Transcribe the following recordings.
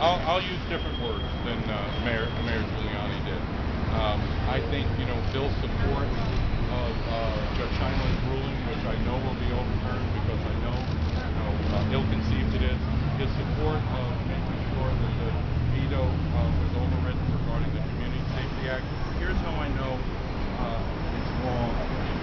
I'll use different words than Mayor Giuliani did. I think Bill's support of Judge Heinlein's ruling, which I know will be overturned because I know how ill-conceived it is. His support of making sure that the veto was overridden regarding the Community Safety Act. Here's how I know it's wrong,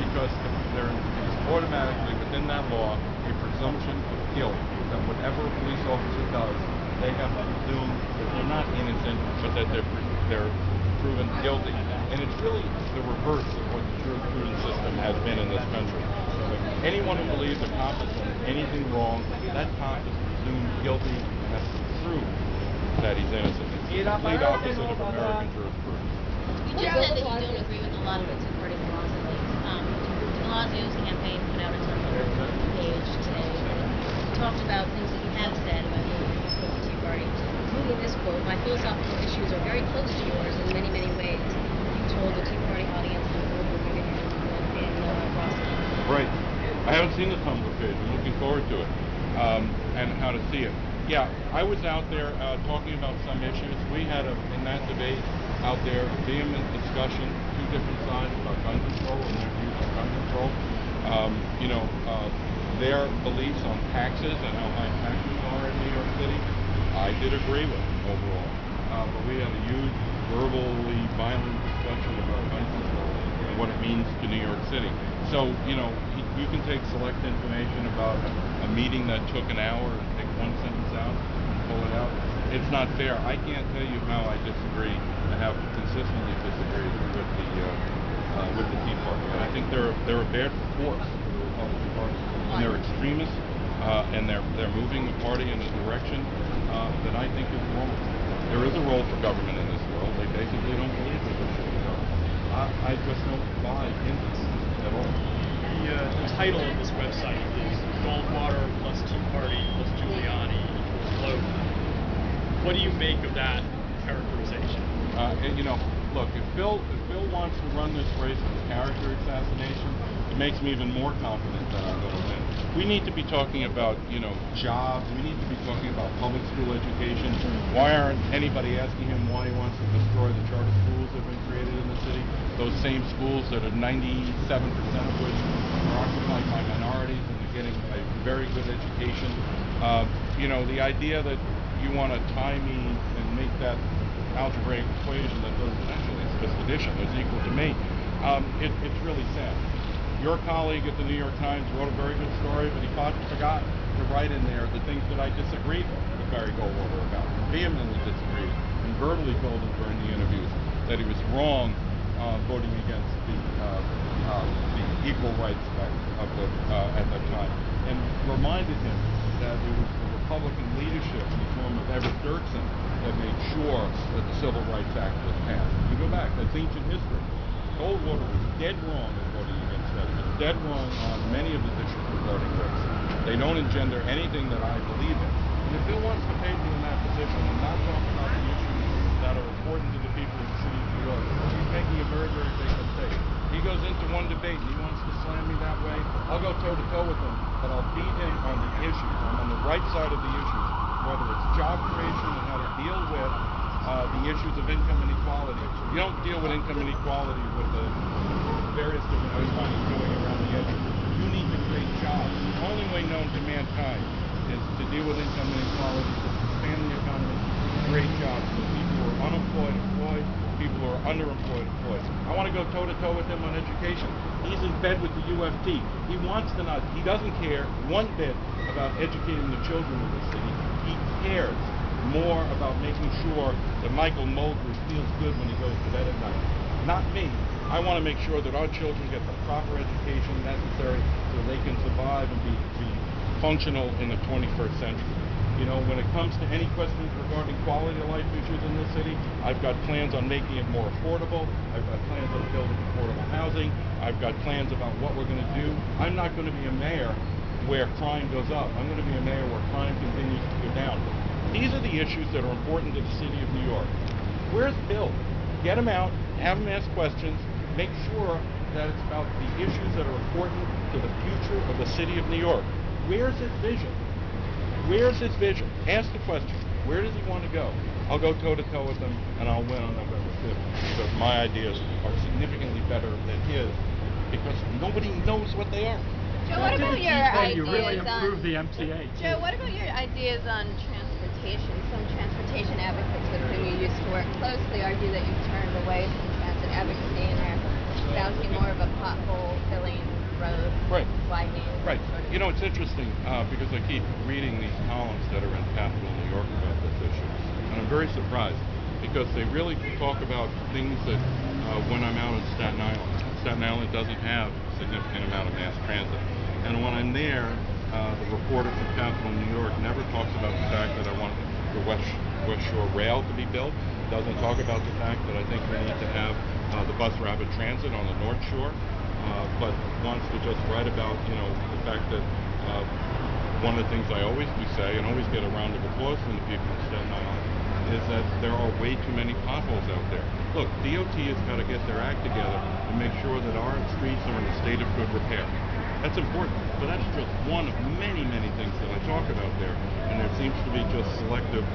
because there is automatically within that law a presumption of guilt that whatever a police officer does, they have to presume that they're not innocent, but that they're proven guilty. And it's really the reverse of what the jurisprudence system has been in this country. Anyone who believes a cop has done anything wrong, that cop is presumed guilty and has to prove that he's innocent. It's the complete opposite of American jurisprudence. You just said that you don't agree with a lot of the two-party philosophies. De Blasio's campaign put out a Tumblr page today. He talked about things that you have said about the Tea Party, including this quote: "My philosophical issues are very close to yours in many, many ways." You told the Tea Party audience in the boardroom in Boston. Right. I haven't seen the Tumblr page. I'm looking forward to it, and how to see it. Yeah, I was out there talking about some issues. We had in that debate out there a vehement discussion, two different sides about gun control and their views on gun control. Their beliefs on taxes and how high taxes are in New York City, I did agree with overall. But we had a huge verbally violent discussion about gun control and what it means to New York City. So, you can take select information about a meeting that took an hour and take one sentence out and pull it out. It's not fair. I can't tell you how I disagree and have consistently disagreed with the Tea Party. And I think they're a bad force of the party. And they're extremists, and they're moving the party in a direction that I think is wrong. There is a role for government in this world. They basically don't believe that there should be government. I just don't buy into this at all. The title of this website is Goldwater plus Tea Party plus Giuliani equals Lhota. What do you make of that characterization? Look, if Bill wants to run this race as a character assassination, it makes me even more confident that I'm going to win. We need to be talking about, jobs. We need to be talking about public school education. Why aren't anybody asking him why he wants to destroy the charter schools that have been created in the city? Those same schools that are 97% of which are occupied by minorities and they're getting a very good education. The idea that you want to tie me and make that algebraic equation that doesn't actually, it's just addition, is equal to me. It's really sad. Your colleague at the New York Times wrote a very good story, but he forgot to write in there the things that I disagreed with Barry Goldwater about, vehemently disagreed, and verbally told him during the interviews that he was wrong voting against the equal rights at that time, and reminded him that it was the Republican leadership in the form of Everett Dirksen that made sure that the Civil Rights Act was passed. You go back, that's ancient history. Goldwater was dead wrong in voting against that. He was dead wrong on many of his issues regarding race. They don't engender anything that I believe in. And if Bill wants to paint me in that position and not talk about the issues that are important to the people of the city of New York, he's making a very, very big mistake. He goes into one debate and he wants to slam me that way. I'll go toe-to-toe with him, but I'll beat him on the issues. I'm on the right side of the issues, whether it's job creation and how to deal with the issues of income inequality. You don't deal with income inequality with the various different ways he's doing around the edges. You need to create jobs. The only way known to mankind is to deal with income inequality, to expand the economy, to create jobs so people who are unemployed employed, people who are underemployed employed. I want to go toe-to-toe with him on education. He's in bed with the UFT. He doesn't care one bit about educating the children of the city. He cares more about making sure that Michael Mulgrew feels good when he goes to bed at night. Not me. I want to make sure that our children get the proper education necessary so they can survive and be functional in the 21st century. When it comes to any questions regarding quality of life issues in this city, I've got plans on making it more affordable. I've got plans on building affordable housing. I've got plans about what we're going to do. I'm not going to be a mayor where crime goes up. I'm going to be a mayor where crime continues to go down. These are the issues that are important to the city of New York. Where's Bill? Get him out, have him ask questions, make sure that it's about the issues that are important to the future of the city of New York. Where's his vision? Where's his vision? Ask the question. Where does he want to go? I'll go toe-to-toe with him, and I'll win on November 5th, because my ideas are significantly better than his, because nobody knows what they are. Joe, what about your You really ideas improve on the MTA. Joe? What about your ideas on transportation? Some transportation advocates with whom you used to work closely argue that you've turned away from transit advocacy and are espousing more of a pothole filling, road Right. widening. Right. Sort of. You know, it's interesting because I keep reading these columns that are in Capital New York about this issue, and I'm very surprised because they really talk about things that when I'm out in Staten Island doesn't have a significant amount of mass transit. And when I'm there, the reporter from Capital New York never talks about the fact that I want the West Shore Rail to be built. Doesn't talk about the fact that I think we need to have the bus rapid transit on the North Shore. But wants to just write about, the fact that one of the things I always do say, and always get a round of applause from the people in Staten Island, is that there are way too many potholes out there. Look, DOT has got to get their act together and make sure that our streets are in a state of good repair. That's important, but that's just one of many, many things that I talk about there. And there seems to be just selective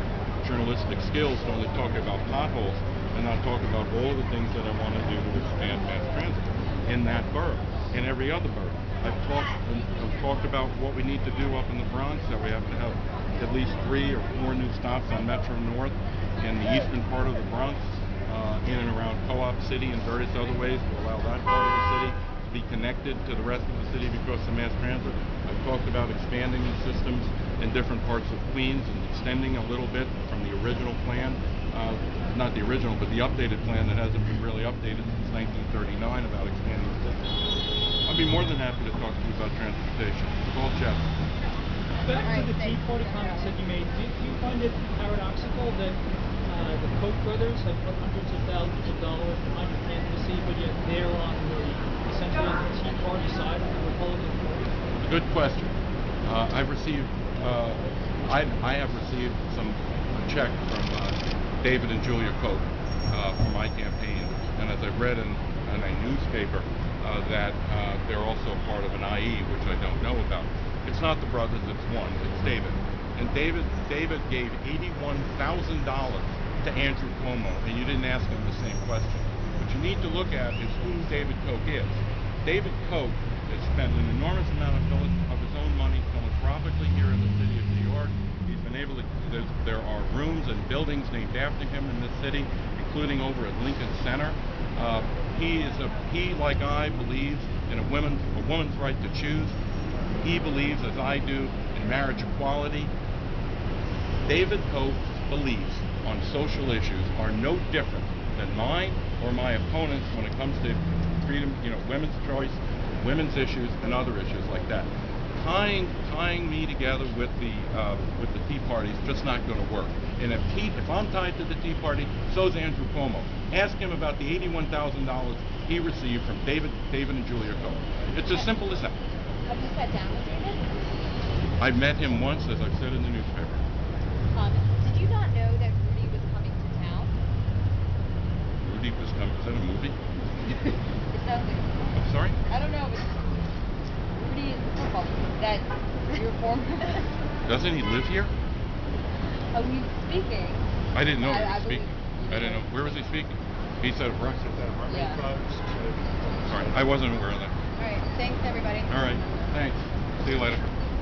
journalistic skills to only talk about potholes and not talk about all of the things that I want to do to expand mass transit in that borough, in every other borough. I've talked about what we need to do up in the Bronx, that we have to have at least 3 or 4 new stops on Metro North in the eastern part of the Bronx, in and around Co-op City and various other ways to allow that part of the city to be connected to the rest of the city because of mass transit. I've talked about expanding the systems in different parts of Queens and extending a little bit from the original plan, not the original, but the updated plan that hasn't been really updated since 1939 about expanding the system. I'd be more than happy to talk to you about transportation. Call Jeff. Back to the Tea Party comments that you made. Do you find it paradoxical that the Koch brothers have put hundreds of thousands of dollars behind your candidacy, but yet they're on essentially on the Tea Party side of the Republican Party? Good question. I have received a check from David and Julia Koch for my campaign, and as I've read in a newspaper that they're also part of an IE, which I don't know about. It's not the brothers, it's one. It's David. And David gave $81,000 to Andrew Cuomo, and you didn't ask him the same question. What you need to look at is who David Koch is. David Koch has spent an enormous amount of his own money philanthropically here in the city of New York. He's been able to, there are rooms and buildings named after him in this city, including over at Lincoln Center. He, like I, believes in a woman's right to choose. He believes, as I do, in marriage equality. David Koch's beliefs on social issues are no different than mine or my opponents when it comes to freedom, women's choice, women's issues, and other issues like that. Tying me together with the Tea Party is just not going to work. And if I'm tied to the Tea Party, so's Andrew Cuomo. Ask him about the $81,000 he received from David and Julia Koch. It's as simple as that. Have you sat down with David? I've met him once, as I've said in the newspaper. Did you not know that Rudy was coming to town? Rudy was coming. Is that a movie? It sounds like. I'm sorry? I don't know, but Rudy is the football that your former. Doesn't he live here? Oh, he's speaking. I didn't know he I was speaking. I didn't know. Where was he speaking? He said Russ. Yeah. Sorry, I wasn't aware of that. All right. Thanks, everybody. All right. Thanks. See you later.